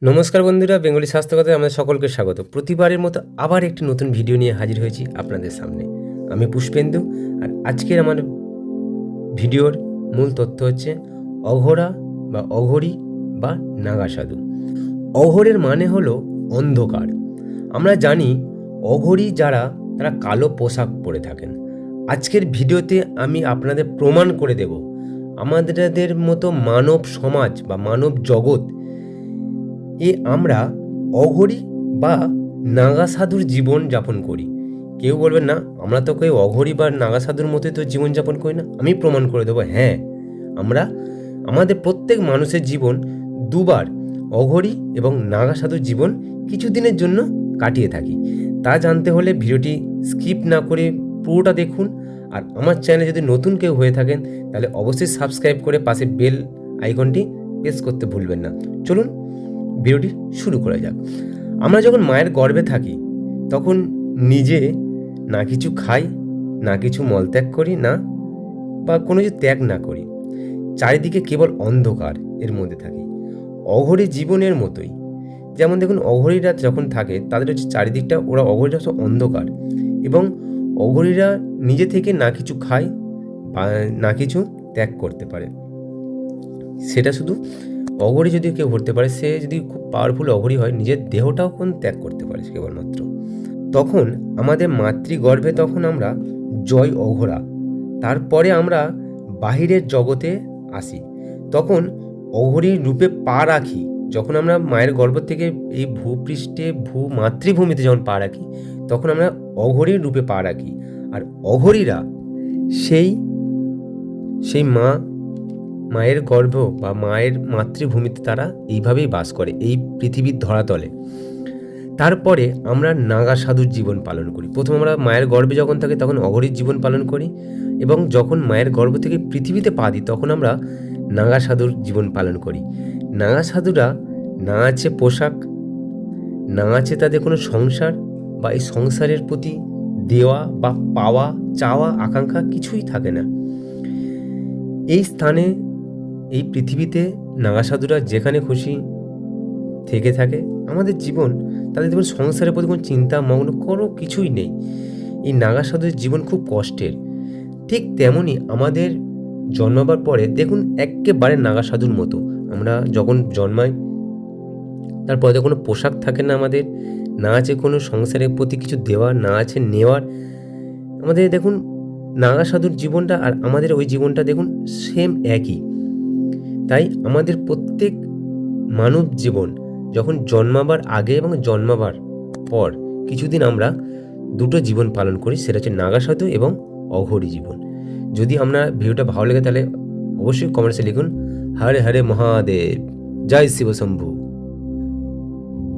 নমস্কার বন্ধুরা, বেঙ্গলি স্বাস্থ্যকথায় আমাদের সকলকে স্বাগত। প্রতিবারের মতো আবার একটি নতুন ভিডিও নিয়ে হাজির হয়েছি আপনাদের সামনে। আমি পুষ্পেন্দু, আর আজকের আমার ভিডিওর মূল তথ্য হচ্ছে অঘোরা বা অঘোরী বা নাগা সাধু। অঘোরের মানে হলো অন্ধকার। আমরা জানি অঘোরী যারা, তারা কালো পোশাক পরে থাকেন। আজকের ভিডিওতে আমি আপনাদের প্রমাণ করে দেব আমাদের মতো মানব সমাজ বা মানব জগৎ আমরা অঘোরী বা নাগা সাধুর জীবন যাপন করি। কেউ বলবেন না, আমরা তো কেউ অঘোরী বা নাগা সাধুর মতোই তো জীবনযাপন করি না। আমি প্রমাণ করে দেবো, হ্যাঁ, আমরা আমাদের প্রত্যেক মানুষের জীবন দুবার অঘোরী এবং নাগা সাধুর জীবন কিছুদিনের জন্য কাটিয়ে থাকি। তা জানতে হলে ভিডিওটি স্কিপ না করে পুরোটা দেখুন। আর আমার চ্যানেলে যদি নতুন কেউ হয়ে থাকেন তাহলে অবশ্যই সাবস্ক্রাইব করে পাশে বেল আইকনটি প্রেস করতে ভুলবেন না। চলুন ভিডিওটি শুরু করা যাক। আমরা যখন মায়ের গর্ভে থাকি তখন নিজে না কিছু খাই, না কিছু মলত্যাগ করি, না বা কোনো কিছু ত্যাগ না করি। চারিদিকে কেবল অন্ধকার এর মধ্যে থাকি। অঘোরী জীবনের মতোই। যেমন দেখুন, অঘোরীরা যখন থাকে তাদের হচ্ছে চারিদিকটা, ওরা অঘোরীরা হচ্ছে অন্ধকার, এবং অঘোরীরা নিজে থেকে না কিছু খায় বা না কিছু ত্যাগ করতে পারে। সেটা শুধু অঘোরী যদি কেউ হতে পারে, সে যদি খুব পাওয়ারফুল অঘোরী হয়, নিজের দেহটাও কোন ত্যাগ করতে পারে কেবলমাত্র। তখন আমাদের মাতৃগর্ভে তখন আমরা জয় অঘোরা, তারপরে আমরা বাহিরের জগতে আসি। তখন অঘোরীর রূপে পা রাখি। যখন আমরা মায়ের গর্ভ থেকে এই ভূপৃষ্ঠে মাতৃভূমিতে যখন পা রাখি, তখন আমরা অঘোরীর রূপে পা রাখি। আর অঘোরীরা সেই মায়ের গর্ভ বা মায়ের মাতৃভূমিতে তারা এইভাবেই বাস করে, এই পৃথিবীর ধরাতলে। তারপরে আমরা নাগা সাধুর জীবন পালন করি। প্রথম আমরা মায়ের গর্ভে যখন থাকি তখন অঘোরীর জীবন পালন করি, এবং যখন মায়ের গর্ভ থেকে পৃথিবীতে পা দিই তখন আমরা নাগা সাধুর জীবন পালন করি। নাগা সাধুরা, না আছে পোশাক, না আছে তাদের কোনো সংসার, বা এই সংসারের প্রতি দেওয়া বা পাওয়া, চাওয়া, আকাঙ্ক্ষা কিছুই থাকে না। এই স্থানে, এই পৃথিবীতে নাগা সাধুরা যেখানে খুশি থেকে থাকে। আমাদের জীবন, তাদের জীবন সংসারের প্রতি কোনো চিন্তা মগ্ন কোনো কিছুই নেই। এই নাগা সাধুর জীবন খুব কষ্টের। ঠিক তেমনই আমাদের জন্মাবার পরে দেখুন একেবারে নাগা সাধুর মতো আমরা যখন জন্মাই, তারপরে কোনো পোশাক থাকে না আমাদের, না আছে কোনো সংসারের প্রতি কিছু দেওয়ার, না আছে নেওয়ার। আমাদের দেখুন নাগা সাধুর জীবনটা আর আমাদের ওই জীবনটা দেখুন সেম একই। তাই আমাদের প্রত্যেক মানব জীবন যখন জন্মাবার আগে এবং জন্মাবার পর কিছুদিন আমরা দুটো জীবন পালন করি, সেটা হচ্ছে নাগা সাধু এবং অঘোরী জীবন। যদি আপনার ভিডিওটা ভালো লাগে তাহলে অবশ্যই কমেন্টসে লিখুন হরে হরে মহাদেব, জয় শিব শম্ভু।